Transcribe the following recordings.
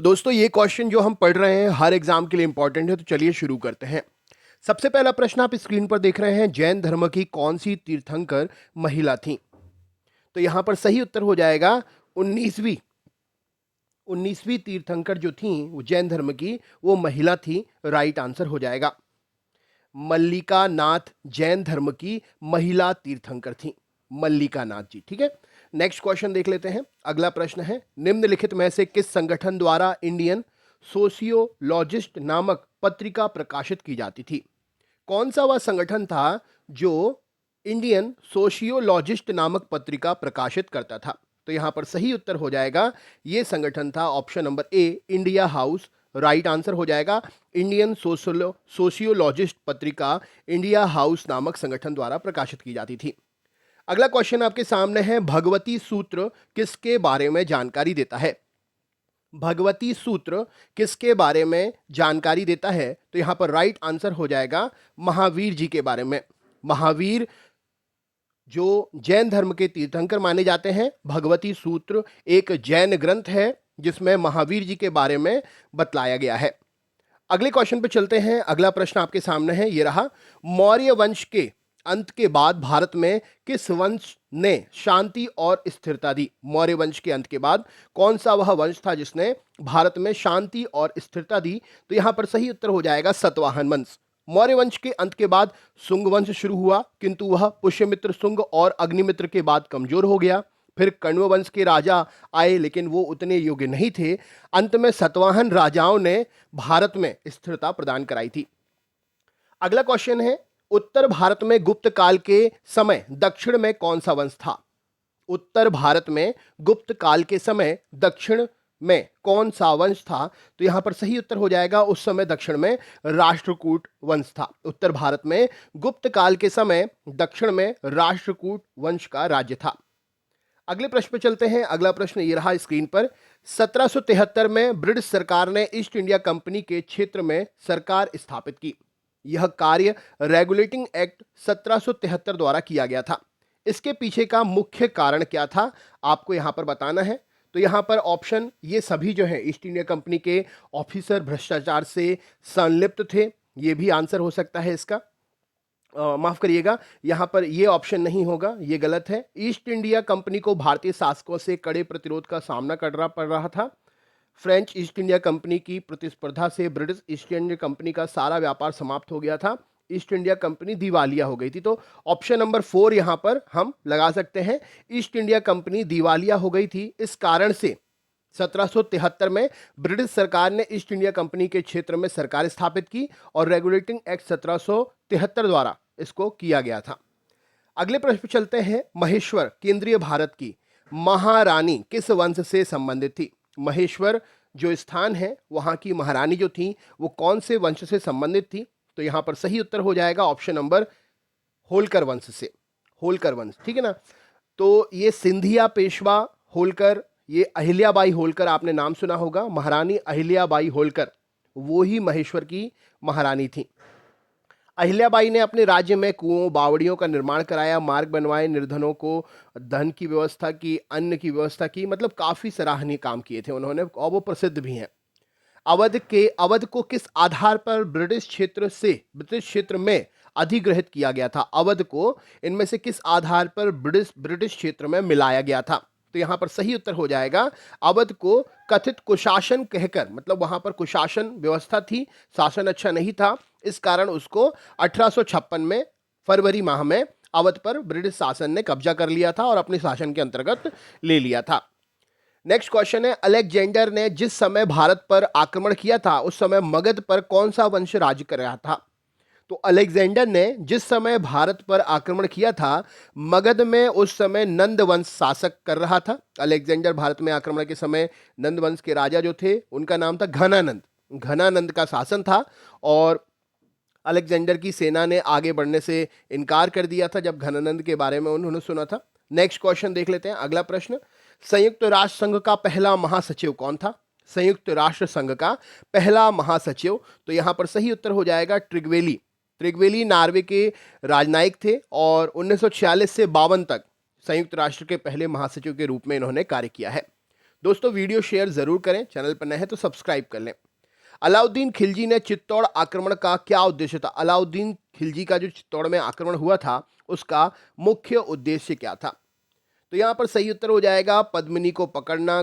दोस्तों ये क्वेश्चन जो हम पढ़ रहे हैं हर एग्जाम के लिए इंपॉर्टेंट है, तो चलिए शुरू करते हैं। सबसे पहला प्रश्न आप स्क्रीन पर देख रहे हैं, जैन धर्म की कौन सी तीर्थंकर महिला थी? तो यहां पर सही उत्तर हो जाएगा 19वीं 19वीं तीर्थंकर जो थी वो जैन धर्म की, वो महिला थी। राइट आंसर हो जाएगा मल्लिका नाथ जैन धर्म की महिला तीर्थंकर थी, मल्लिका नाथ जी। ठीक है, नेक्स्ट क्वेश्चन देख लेते हैं। अगला प्रश्न है, निम्नलिखित में से किस संगठन द्वारा इंडियन सोशियोलॉजिस्ट नामक पत्रिका प्रकाशित की जाती थी? कौन सा वह संगठन था जो इंडियन सोशियोलॉजिस्ट नामक पत्रिका प्रकाशित करता था? तो यहां पर सही उत्तर हो जाएगा, यह संगठन था option number A, India house. Right answer हो जाएगा इंडियन सोशियोलॉजिस्ट पत्रिका इंडिया हाउस नामक संगठन द्वारा प्रकाशित की जाती थी। अगला क्वेश्चन आपके सामने है, भगवती सूत्र किसके बारे में जानकारी देता है? भगवती सूत्र किसके बारे में जानकारी देता है? तो यहां पर राइट आंसर हो जाएगा महावीर जी के बारे में। महावीर जो जैन धर्म के तीर्थंकर माने जाते हैं। भगवती सूत्र एक जैन ग्रंथ है जिसमें महावीर जी के बारे में बतलाया गया है। अगले क्वेश्चन पे चलते हैं। अगला प्रश्न आपके सामने है, ये रहा, मौर्य वंश के अंत के बाद भारत में किस वंश ने शांति और स्थिरता दी? मौर्य वंश के अंत के बाद कौन सा वह वंश था जिसने भारत में शांति और स्थिरता दी? तो यहां पर सही उत्तर हो जाएगा सतवाहन वंश। मौर्य वंश के अंत के बाद शुंग वंश शुरू हुआ, किंतु वह पुष्यमित्र शुंग और अग्निमित्र के बाद कमजोर हो गया। फिर कण्व वंश के राजा आए, लेकिन वो उतने योग्य नहीं थे। अंत में सतवाहन राजाओं ने भारत में स्थिरता प्रदान कराई थी। अगला क्वेश्चन है, उत्तर भारत में गुप्त काल के समय दक्षिण में कौन सा वंश था? उत्तर भारत में गुप्त काल के समय दक्षिण में कौन सा वंश था? तो यहां पर सही उत्तर हो जाएगा, उस समय दक्षिण में राष्ट्रकूट वंश था। उत्तर भारत में गुप्त काल के समय दक्षिण में राष्ट्रकूट वंश का राज्य था। अगले प्रश्न पर चलते हैं। अगला प्रश्न ये रहा स्क्रीन पर, 1773 में ब्रिटिश सरकार ने ईस्ट इंडिया कंपनी के क्षेत्र में सरकार स्थापित की। यह कार्य रेगुलेटिंग एक्ट 1773 द्वारा किया गया था। इसके पीछे का मुख्य कारण क्या था, आपको यहां पर बताना है। तो यहां पर ऑप्शन, ये सभी जो है ईस्ट इंडिया कंपनी के ऑफिसर भ्रष्टाचार से संलिप्त थे, ये भी आंसर हो सकता है इसका। माफ करिएगा, यहां पर ये ऑप्शन नहीं होगा, ये गलत है। ईस्ट इंडिया कंपनी को भारतीय शासकों से कड़े प्रतिरोध का सामना करना पड़ रहा था। फ्रेंच ईस्ट इंडिया कंपनी की प्रतिस्पर्धा से ब्रिटिश ईस्ट इंडिया कंपनी का सारा व्यापार समाप्त हो गया था। ईस्ट इंडिया कंपनी दिवालिया हो गई थी। तो ऑप्शन नंबर 4 यहां पर हम लगा सकते हैं, ईस्ट इंडिया कंपनी दिवालिया हो गई थी। इस कारण से 1773 में ब्रिटिश सरकार ने ईस्ट इंडिया कंपनी के क्षेत्र में सरकार स्थापित की और रेगुलेटिंग एक्ट 1773 द्वारा इसको किया गया था। अगले प्रश्न पर चलते हैं, महेश्वर केंद्रीय भारत की महारानी किस वंश से संबंधित थी? महेश्वर जो स्थान है वहां की महारानी जो थी वो कौन से वंश से संबंधित थी? तो यहां पर सही उत्तर हो जाएगा ऑप्शन नंबर होलकर वंश से। होलकर वंश, ठीक है ना। तो ये सिंधिया पेशवा होलकर, ये अहिल्याबाई होलकर आपने नाम सुना होगा। महारानी अहिल्याबाई होलकर वो ही महेश्वर की महारानी थी। अहिल्याबाई ने अपने राज्य में कुओं बावड़ियों का निर्माण कराया, मार्ग बनवाए, निर्धनों को धन की व्यवस्था की, अन्न की व्यवस्था की, मतलब काफी सराहनीय काम किए थे उन्होंने और वो प्रसिद्ध भी हैं। अवध को किस आधार पर ब्रिटिश क्षेत्र में अधिग्रहित किया गया था? अवध को इनमें से किस आधार पर ब्रिटिश क्षेत्र में मिलाया गया था? तो यहां पर सही उत्तर हो जाएगा, अवध को कथित कुशासन कहकर, मतलब वहां पर कुशासन व्यवस्था थी, शासन अच्छा नहीं था, इस कारण उसको 1856 में फरवरी माह में अवध पर ब्रिटिश शासन ने कब्जा कर लिया था और अपने शासन के अंतर्गत ले लिया था। नेक्स्ट क्वेश्चन है, अलेक्जेंडर ने जिस समय भारत पर आक्रमण किया था उस समय मगध पर कौन सा वंश राज्य कर रहा था? तो अलेक्जेंडर ने जिस समय भारत पर आक्रमण किया था, मगध में उस समय नंद वंश शासक कर रहा था। अलेक्जेंडर भारत में आक्रमण के समय नंद वंश के राजा जो थे उनका नाम था घनानंद। घनानंद का शासन था और अलेक्जेंडर की सेना ने आगे बढ़ने से इनकार कर दिया था जब घनानंद के बारे में उन्होंने सुना था। नेक्स्ट क्वेश्चन देख लेते हैं। अगला प्रश्न, संयुक्त राष्ट्र संघ का पहला महासचिव कौन था? संयुक्त राष्ट्र संघ का पहला महासचिव, तो यहां पर सही उत्तर हो जाएगा ट्रिगवेली। ट्रिगवेली नॉर्वे के राजनयिक थे और 1946 से 52 तक संयुक्त राष्ट्र के पहले महासचिव के रूप में इन्होंने कार्य किया है। दोस्तों वीडियो शेयर जरूर करें, चैनल पर नए हैं तो सब्सक्राइब कर लें। अलाउद्दीन खिलजी ने चित्तौड़ आक्रमण का क्या उद्देश्य था? अलाउद्दीन खिलजी का जो चित्तौड़ में आक्रमण हुआ था उसका मुख्य उद्देश्य क्या था? तो यहाँ पर सही उत्तर हो जाएगा पद्मिनी को पकड़ना,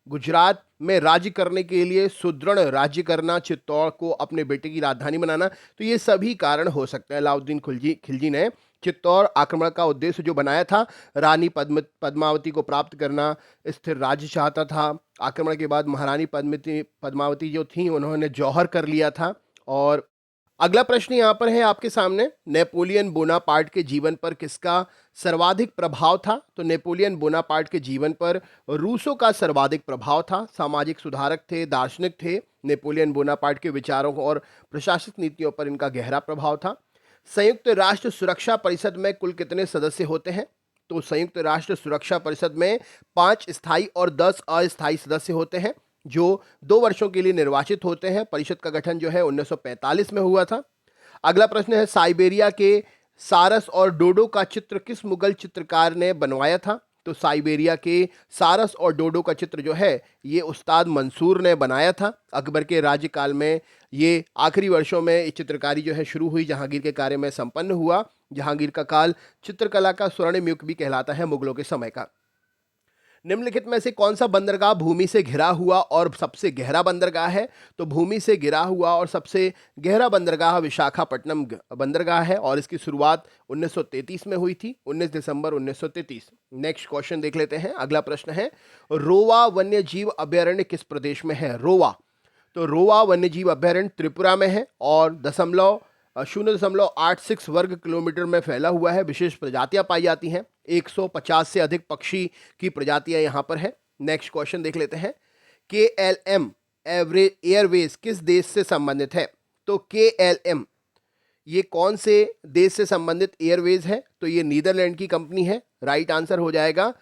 गुजरात में राज्य करने के लिए सुदृढ़ राज्य करना, चित्तौड़ को अपने बेटे की राजधानी बनाना। तो ये सभी कारण हो सकते हैं। अलाउद्दीन खिलजी ने चित्तौड़ आक्रमण का उद्देश्य जो बनाया था, रानी पद्मावती को प्राप्त करना, स्थिर राज्य चाहता था। आक्रमण के बाद महारानी पद्मावती जो थी उन्होंने जौहर कर लिया था। और अगला प्रश्न यहाँ पर है आपके सामने, नेपोलियन बोनापार्ट के जीवन पर किसका सर्वाधिक प्रभाव था? तो नेपोलियन बोनापार्ट के जीवन पर रूसों का सर्वाधिक प्रभाव था। सामाजिक सुधारक थे, दार्शनिक थे। नेपोलियन बोनापार्ट के विचारों और प्रशासनिक नीतियों पर इनका गहरा प्रभाव था। संयुक्त राष्ट्र सुरक्षा परिषद में कुल कितने सदस्य होते हैं? तो संयुक्त राष्ट्र सुरक्षा परिषद में 5 स्थायी और 10 अस्थायी सदस्य होते हैं जो 2 वर्षों के लिए निर्वाचित होते हैं। परिषद का गठन जो है 1945 में हुआ था। अगला प्रश्न है, साइबेरिया के सारस और डोडो का चित्र किस मुगल चित्रकार ने बनवाया था? तो साइबेरिया के सारस और डोडो का चित्र जो है ये उस्ताद मंसूर ने बनाया था। अकबर के राज्यकाल में ये आखिरी वर्षों में ये चित्रकारी जो है शुरू हुई, जहांगीर के कार्य में संपन्न हुआ। जहांगीर का काल चित्रकला का स्वर्णिम युग भी कहलाता है मुगलों के समय का। निम्नलिखित में से कौन सा बंदरगाह भूमि से घिरा हुआ और सबसे गहरा बंदरगाह है? तो भूमि से घिरा हुआ और सबसे गहरा बंदरगाह विशाखापट्टनम बंदरगाह है और इसकी शुरुआत 1933 में हुई थी, 19 दिसंबर 1933। नेक्स्ट क्वेश्चन देख लेते हैं। अगला प्रश्न है, रोवा वन्य जीव अभयारण्य किस प्रदेश में है? रोवा, तो रोवा वन्य जीव अभयारण्य त्रिपुरा में है और 0.86 वर्ग किलोमीटर में फैला हुआ है। विशेष प्रजातियां पाई जाती हैं। 150 से अधिक पक्षी की प्रजातियां यहां पर है। नेक्स्ट क्वेश्चन देख लेते हैं, KLM एयरवेज किस देश से संबंधित है? तो KLM ये कौन से देश से संबंधित एयरवेज है? तो ये नीदरलैंड की कंपनी है। राइट आंसर हो जाएगा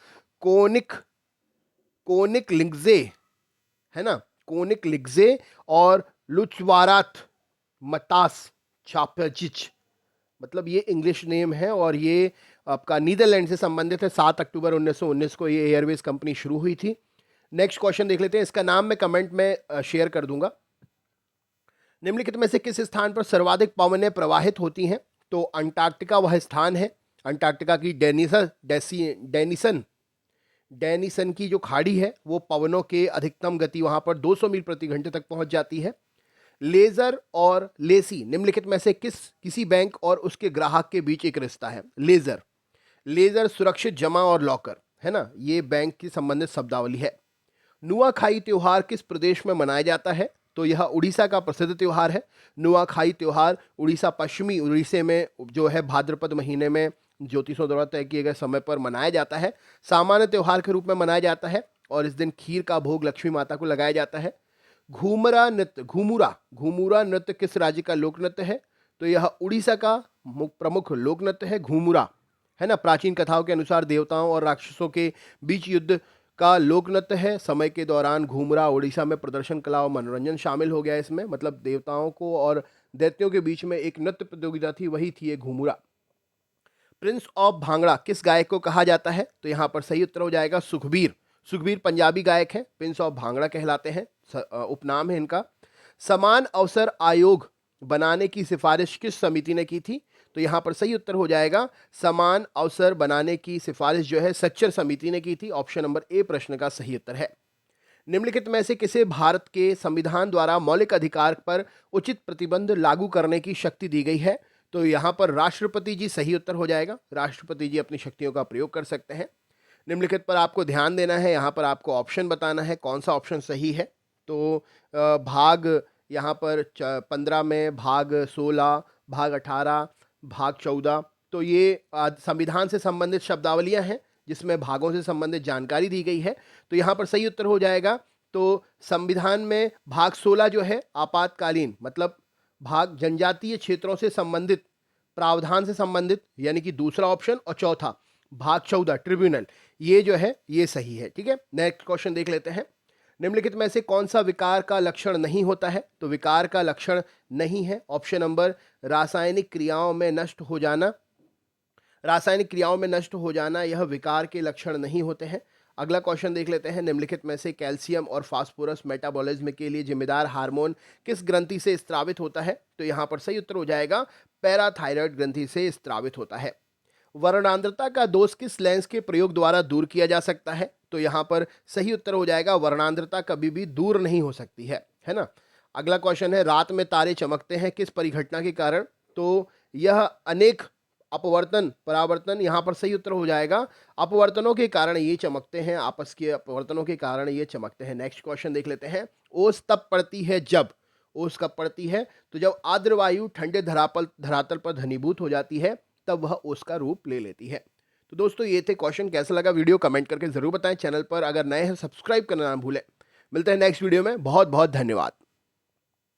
कोनिक लिंग्जे, है ना, कोनिक लिंग्जे और लुत्वारात मतास चापचिच, मतलब ये इंग्लिश नेम है और ये आपका नीदरलैंड से संबंधित है। 7 अक्टूबर 1919 को ये एयरवेज कंपनी शुरू हुई थी। नेक्स्ट क्वेश्चन देख लेते हैं, इसका नाम मैं कमेंट में शेयर कर दूंगा। निम्नलिखित में से किस स्थान पर सर्वाधिक पवनें प्रवाहित होती हैं? तो अंटार्कटिका वह स्थान है। अंटार्कटिका की डेनिसन की जो खाड़ी है वो पवनों के अधिकतम गति वहां पर 200 मील प्रति घंटे तक पहुंच जाती है। लेजर और लेसी निम्नलिखित में से किसी बैंक और उसके ग्राहक के बीच एक रिश्ता है? लेजर सुरक्षित जमा और लॉकर, है ना, ये बैंक की संबंधित शब्दावली है। नुआखाई त्योहार किस प्रदेश में मनाया जाता है? तो यह उड़ीसा का प्रसिद्ध त्योहार है। नुआखाई त्योहार उड़ीसा, पश्चिमी उड़ीसा में जो है भाद्रपद महीने में ज्योतिषों द्वारा तय किए गए समय पर मनाया जाता है। सामान्य त्योहार के रूप में मनाया जाता है और इस दिन खीर का भोग लक्ष्मी माता को लगाया जाता है। घूमरा नृत्य किस राज्य का लोक नृत्य है? तो यह उड़ीसा का प्रमुख लोक नृत्य है, घूमुरा, है ना। प्राचीन कथाओं के अनुसार देवताओं और राक्षसों के बीच युद्ध का लोक नृत्य है। समय के दौरान घूमरा उड़ीसा में प्रदर्शन कला और मनोरंजन शामिल हो गया इसमें, मतलब देवताओं को और दैत्यों के बीच में एक नृत्य प्रतियोगिता थी, वही थी ये घूमुरा। प्रिंस ऑफ भांगड़ा किस गायक को कहा जाता है? तो यहाँ पर सही उत्तर हो जाएगा सुखबीर पंजाबी गायक है, प्रिंस ऑफ भांगड़ा कहलाते हैं, उपनाम है इनका। समान अवसर आयोग बनाने की सिफारिश किस समिति ने की थी? तो यहाँ पर सही उत्तर हो जाएगा समान अवसर बनाने की सिफारिश जो है सच्चर समिति ने की थी। ऑप्शन नंबर ए प्रश्न का सही उत्तर है। निम्नलिखित में से किसे भारत के संविधान द्वारा मौलिक अधिकार पर उचित प्रतिबंध लागू करने की शक्ति दी गई है? तो यहाँ पर राष्ट्रपति जी सही उत्तर हो जाएगा। राष्ट्रपति जी अपनी शक्तियों का प्रयोग कर सकते हैं। निम्नलिखित पर आपको ध्यान देना है, यहाँ पर आपको ऑप्शन बताना है कौन सा ऑप्शन सही है। तो भाग यहाँ पर 15 में, भाग 16, भाग 18, भाग 14, तो ये संविधान से संबंधित शब्दावलियाँ हैं जिसमें भागों से संबंधित जानकारी दी गई है। तो यहाँ पर सही उत्तर हो जाएगा, तो संविधान में भाग 16 जो है आपातकालीन, मतलब भाग जनजातीय क्षेत्रों से संबंधित प्रावधान से संबंधित, यानी कि दूसरा ऑप्शन, और चौथा भाग 14 ट्रिब्यूनल, ये जो है ये सही है। ठीक है, नेक्स्ट क्वेश्चन देख लेते हैं। निम्नलिखित में से कौन सा विकार का लक्षण नहीं होता है? तो विकार का लक्षण नहीं है ऑप्शन नंबर रासायनिक क्रियाओं में नष्ट हो जाना। रासायनिक क्रियाओं में नष्ट हो जाना यह विकार के लक्षण नहीं होते हैं। अगला क्वेश्चन देख लेते हैं, निम्नलिखित में से कैल्शियम और फास्फोरस मेटाबॉलिज्म के लिए जिम्मेदार हार्मोन किस ग्रंथि से स्रावित होता है? तो यहाँ पर सही उत्तर हो जाएगा पैराथायराइड ग्रंथि से स्रावित होता है। वर्णांतरता का दोष किस लेंस के प्रयोग द्वारा दूर किया जा सकता है? तो यहाँ पर सही उत्तर हो जाएगा वर्णांतरता कभी भी दूर नहीं हो सकती है ना। अगला क्वेश्चन है, रात में तारे चमकते हैं किस परिघटना के कारण? तो यह अनेक अपवर्तन परावर्तन, यहाँ पर सही उत्तर हो जाएगा अपवर्तनों के कारण ये चमकते हैं, आपस के अपवर्तनों के कारण ये चमकते हैं। नेक्स्ट क्वेश्चन देख लेते हैं, ओस तब पड़ती है जब, ओस कब पड़ती है? तो जब आर्द्र वायु ठंडे धरातल पर घनीभूत हो जाती है तब वह ओस का रूप ले लेती है। तो दोस्तों ये थे क्वेश्चन। कैसा लगा वीडियो कमेंट करके जरूर बताएं। चैनल पर अगर नए हैं सब्सक्राइब करना ना भूलें। मिलते हैं नेक्स्ट वीडियो में। बहुत बहुत धन्यवाद।